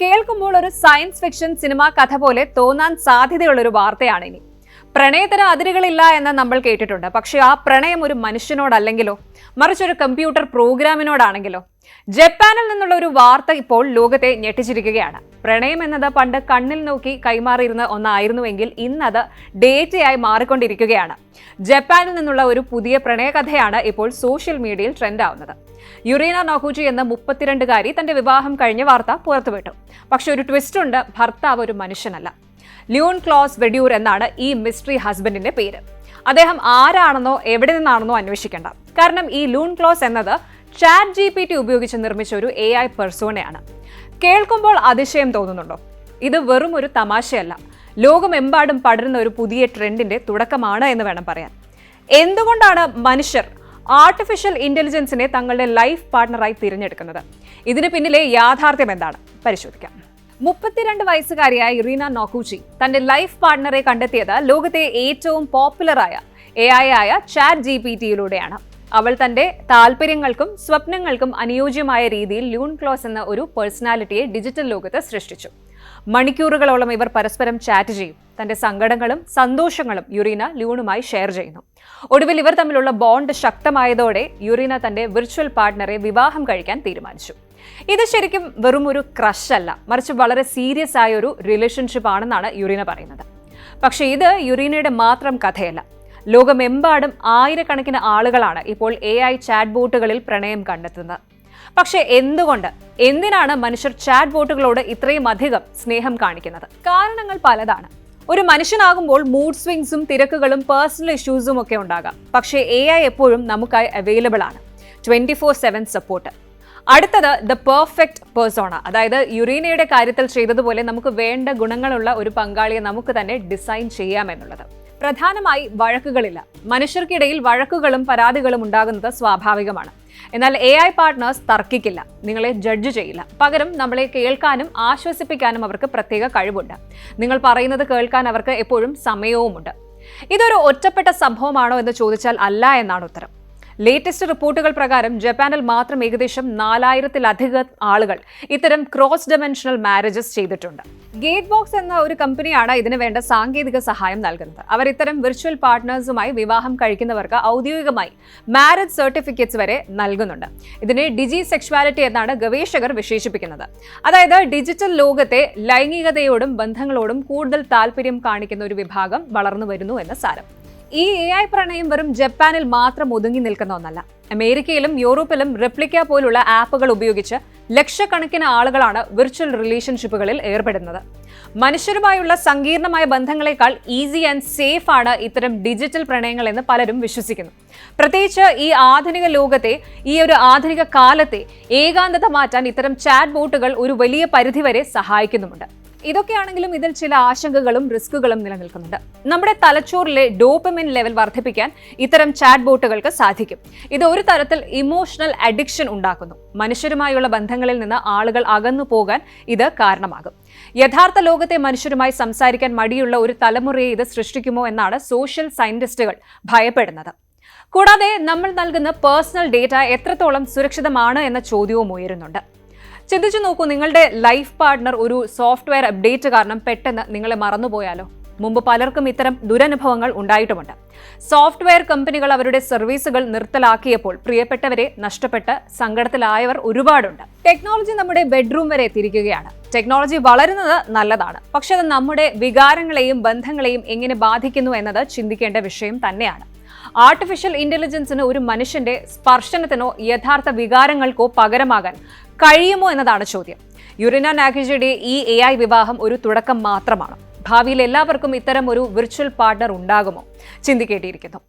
കേൾക്കുമ്പോൾ ഒരു science fiction cinema കഥ പോലെ തോന്നാൻ സാധ്യതയുള്ള ഒരു വാർത്തയാണ് ഇനി. പ്രണയത്തിന് അതിരുകളില്ല എന്ന് നമ്മൾ കേട്ടിട്ടുണ്ട്. പക്ഷെ ആ പ്രണയം ഒരു മനുഷ്യനോടല്ലെങ്കിലോ, മറിച്ചൊരു കമ്പ്യൂട്ടർ പ്രോഗ്രാമിനോടാണെങ്കിലോ? ജപ്പാനിൽ നിന്നുള്ള ഒരു വാർത്ത ഇപ്പോൾ ലോകത്തെ ഞെട്ടിച്ചിരിക്കുകയാണ്. പ്രണയം എന്നത് പണ്ട് കണ്ണിൽ നോക്കി കൈമാറിയിരുന്ന ഒന്നായിരുന്നുവെങ്കിൽ ഇന്നത് ഡേറ്റയായി മാറിക്കൊണ്ടിരിക്കുകയാണ്. ജപ്പാനിൽ നിന്നുള്ള ഒരു പുതിയ പ്രണയകഥയാണ് ഇപ്പോൾ സോഷ്യൽ മീഡിയയിൽ ട്രെൻഡ് ആവുന്നത്. യുറീന നൊഗുചി എന്ന 32-കാരി തന്റെ വിവാഹം കഴിഞ്ഞ വാർത്ത പുറത്തുവിട്ടു. പക്ഷെ ഒരു ട്വിസ്റ്റ് ഉണ്ട്, ഭർത്താവ് ഒരു മനുഷ്യനല്ല. ലിയോൺ ക്ലോസ് വെഡ്യൂർ എന്നാണ് ഈ മിസ്റ്ററി ഹസ്ബൻഡിന്റെ പേര്. അദ്ദേഹം ആരാണെന്നോ എവിടെ നിന്നാണെന്നോ അന്വേഷിക്കേണ്ട. കാരണം ഈ ലൂൺ ക്ലോസ് എന്നത് ChatGPT ഉപയോഗിച്ച് നിർമ്മിച്ച ഒരു AI പെർസോണയാണ്. കേൾക്കുമ്പോൾ അതിശയം തോന്നുന്നുണ്ടോ? ഇത് വെറും ഒരു തമാശയല്ല, ലോകമെമ്പാടും പടരുന്ന ഒരു പുതിയ ട്രെൻഡിന്റെ തുടക്കമാണ് എന്ന് വേണം പറയാൻ. എന്തുകൊണ്ടാണ് മനുഷ്യർ ആർട്ടിഫിഷ്യൽ ഇന്റലിജൻസിനെ തങ്ങളുടെ ലൈഫ് പാർട്ണറായി തിരഞ്ഞെടുക്കുന്നത്? ഇതിന് പിന്നിലെ യാഥാർത്ഥ്യം എന്താണ്? പരിശോധിക്കാം. 32 വയസ്സുകാരിയായ യുറീന നൊഗുചി തന്റെ ലൈഫ് പാർട്ണറെ കണ്ടെത്തിയത് ലോകത്തെ ഏറ്റവും പോപ്പുലറായ AI ആയ ChatGPT-യിലൂടെയാണ്. അവൾ തന്റെ താല്പര്യങ്ങൾക്കും സ്വപ്നങ്ങൾക്കും അനുയോജ്യമായ രീതിയിൽ ലൂൺ ക്ലോസ് എന്ന ഒരു പേഴ്സണാലിറ്റിയെ ഡിജിറ്റൽ ലോകത്ത് സൃഷ്ടിച്ചു. മണിക്കൂറുകളോളം ഇവർ പരസ്പരം ചാറ്റ് ചെയ്യും. തന്റെ സങ്കടങ്ങളും സന്തോഷങ്ങളും യുറീന ലൂണുമായി ഷെയർ ചെയ്യുന്നു. ഒടുവിൽ ഇവർ തമ്മിലുള്ള ബോണ്ട് ശക്തമായതോടെ യുറീന തന്റെ വിർച്വൽ പാർട്ണറെ വിവാഹം കഴിക്കാൻ തീരുമാനിച്ചു. ഇത് ശരിക്കും വെറും ഒരു ക്രഷ് അല്ല, മറിച്ച് വളരെ സീരിയസ് ആയ ഒരു റിലേഷൻഷിപ്പ് ആണെന്നാണ് യുറീന പറയുന്നത്. പക്ഷേ ഇത് യുറീനയുടെ മാത്രം കഥയല്ല. ലോകമെമ്പാടും ആയിരക്കണക്കിന് ആളുകളാണ് ഇപ്പോൾ AI ചാറ്റ് ബോട്ടുകളിൽ പ്രണയം കണ്ടെത്തുന്നത്. പക്ഷേ എന്തിനാണ് മനുഷ്യർ ചാറ്റ് ബോട്ടുകളോട് ഇത്രയും അധികം സ്നേഹം കാണിക്കുന്നത്? കാരണങ്ങൾ പലതാണ്. ഒരു മനുഷ്യനാകുമ്പോൾ മൂഡ് സ്വിങ്സും തിരക്കുകളും പേഴ്സണൽ ഇഷ്യൂസും ഒക്കെ ഉണ്ടാകാം. പക്ഷേ AI എപ്പോഴും നമുക്കായി അവൈലബിൾ ആണ്. 24/7 സപ്പോർട്ട്. അടുത്തത് ദ പെർഫെക്റ്റ് പേഴ്സോണ. അതായത് യുറീനയുടെ കാര്യത്തിൽ ചെയ്തതുപോലെ നമുക്ക് വേണ്ട ഗുണങ്ങളുള്ള ഒരു പങ്കാളിയെ നമുക്ക് തന്നെ ഡിസൈൻ ചെയ്യാമെന്നുള്ളത്. പ്രധാനമായി വഴക്കുകളില്ല. മനുഷ്യർക്കിടയിൽ വഴക്കുകളും പരാതികളും ഉണ്ടാകുന്നത് സ്വാഭാവികമാണ്. എന്നാൽ AI പാർട്ട്നേഴ്സ് തർക്കിക്കില്ല, നിങ്ങളെ ജഡ്ജ് ചെയ്യില്ല. പകരം നമ്മളെ കേൾക്കാനും ആശ്വസിപ്പിക്കാനും അവർക്ക് പ്രത്യേക കഴിവുണ്ട്. നിങ്ങൾ പറയുന്നത് കേൾക്കാൻ അവർക്ക് എപ്പോഴും സമയവുമുണ്ട്. ഇതൊരു ഒറ്റപ്പെട്ട സംഭവമാണോ എന്ന് ചോദിച്ചാൽ അല്ല എന്നാണ് ഉത്തരം. ലേറ്റസ്റ്റ് റിപ്പോർട്ടുകൾ പ്രകാരം ജപ്പാനിൽ മാത്രം ഏകദേശം 4000-ലധികം ആളുകൾ ഇത്തരം ക്രോസ് ഡൈമെൻഷണൽ മാരേജസ് ചെയ്തിട്ടുണ്ട്. ഗേറ്റ് ബോക്സ് എന്ന ഒരു കമ്പനിയാണ് ഇതിന് വേണ്ട സാങ്കേതിക സഹായം നൽകുന്നത്. അവർ ഇത്തരം വിർച്വൽ പാർട്ട്നേഴ്സുമായി വിവാഹം കഴിക്കുന്നവർക്ക് ഔദ്യോഗികമായി മാരേജ് സർട്ടിഫിക്കറ്റ്സ് വരെ നൽകുന്നുണ്ട്. ഇതിനെ ഡിജി സെക്ഷുവാലിറ്റി എന്നാണ് ഗവേഷകർ വിശേഷിപ്പിക്കുന്നത്. അതായത് ഡിജിറ്റൽ ലോകത്തെ ലൈംഗികതയോടും ബന്ധങ്ങളോടും കൂടുതൽ താല്പര്യം കാണിക്കുന്ന ഒരു വിഭാഗം വളർന്നു വരുന്നു എന്ന് സാരം. ഈ AI പ്രണയം വെറും ജപ്പാനിൽ മാത്രം ഒതുങ്ങി നിൽക്കുന്ന ഒന്നല്ല. അമേരിക്കയിലും യൂറോപ്പിലും റെപ്ലിക്ക പോലുള്ള ആപ്പുകൾ ഉപയോഗിച്ച് ലക്ഷക്കണക്കിന് ആളുകളാണ് വിർച്വൽ റിലേഷൻഷിപ്പുകളിൽ ഏർപ്പെടുന്നത്. മനുഷ്യരുമായുള്ള സങ്കീർണമായ ബന്ധങ്ങളെക്കാൾ ഈസി ആൻഡ് സേഫ് ആണ് ഇത്തരം ഡിജിറ്റൽ പ്രണയങ്ങൾ എന്ന് പലരും വിശ്വസിക്കുന്നു. പ്രത്യേകിച്ച് ഈ ആധുനിക ലോകത്തെ, ഈ ഒരു ആധുനിക കാലത്തെ ഏകാന്തത മാറ്റാൻ ഇത്തരം ചാറ്റ് ബോട്ടുകൾ ഒരു വലിയ പരിധിവരെ സഹായിക്കുന്നുമുണ്ട്. ഇതൊക്കെയാണെങ്കിലും ഇതിൽ ചില ആശങ്കകളും റിസ്കുകളും നിലനിൽക്കുന്നുണ്ട്. നമ്മുടെ തലച്ചോറിലെ ഡോപ്പമിൻ ലെവൽ വർദ്ധിപ്പിക്കാൻ ഇത്തരം ചാറ്റ് ബോട്ടുകൾക്ക് സാധിക്കും. ഇത് ഒരു തരത്തിൽ ഇമോഷണൽ അഡിക്ഷൻ ഉണ്ടാക്കുന്നു. മനുഷ്യരുമായുള്ള ബന്ധങ്ങളിൽ നിന്ന് ആളുകൾ അകന്നു പോകാൻ ഇത് കാരണമാകും. യഥാർത്ഥ ലോകത്തെ മനുഷ്യരുമായി സംസാരിക്കാൻ മടിയുള്ള ഒരു തലമുറയെ ഇത് സൃഷ്ടിക്കുമോ എന്നാണ് സോഷ്യൽ സയന്റിസ്റ്റുകൾ ഭയപ്പെടുന്നത്. കൂടാതെ നമ്മൾ നൽകുന്ന പേഴ്സണൽ ഡേറ്റ എത്രത്തോളം സുരക്ഷിതമാണ് എന്ന ചോദ്യവും ഉയരുന്നുണ്ട്. ചിന്തിച്ചു നോക്കൂ, നിങ്ങളുടെ ലൈഫ് പാർട്ണർ ഒരു സോഫ്റ്റ്വെയർ അപ്ഡേറ്റ് കാരണം പെട്ടെന്ന് നിങ്ങളെ മറന്നുപോയാലോ? മുമ്പ് പലർക്കും ഇത്തരം ദുരനുഭവങ്ങൾ ഉണ്ടായിട്ടുമുണ്ട്. സോഫ്റ്റ്വെയർ കമ്പനികൾ അവരുടെ സർവീസുകൾ നിർത്തലാക്കിയപ്പോൾ പ്രിയപ്പെട്ടവരെ നഷ്ടപ്പെട്ട് സങ്കടത്തിലായവർ ഒരുപാടുണ്ട്. ടെക്നോളജി നമ്മുടെ ബെഡ്റൂം വരെ എത്തിയിരിക്കുകയാണ്. ടെക്നോളജി വളരുന്നത് നല്ലതാണ്, പക്ഷെ അത് നമ്മുടെ വികാരങ്ങളെയും ബന്ധങ്ങളെയും എങ്ങനെ ബാധിക്കുന്നു എന്നത് ചിന്തിക്കേണ്ട വിഷയം തന്നെയാണ്. ആർട്ടിഫിഷ്യൽ ഇന്റലിജൻസിന് ഒരു മനുഷ്യന്റെ സ്പർശനത്തിനോ യഥാർത്ഥ വികാരങ്ങൾക്കോ പകരമാകാൻ കഴിയുമോ എന്നതാണ് ചോദ്യം. യുറീന നൊഗുചിയുടെ ഈ AI വിവാഹം ഒരു തുടക്കം മാത്രമാണ്. ഭാവിയിൽ എല്ലാവർക്കും ഇത്തരം ഒരു വിർച്വൽ പാർട്ണർ ഉണ്ടാകുമോ? ചിന്തിക്കേണ്ടിയിരിക്കുന്നു.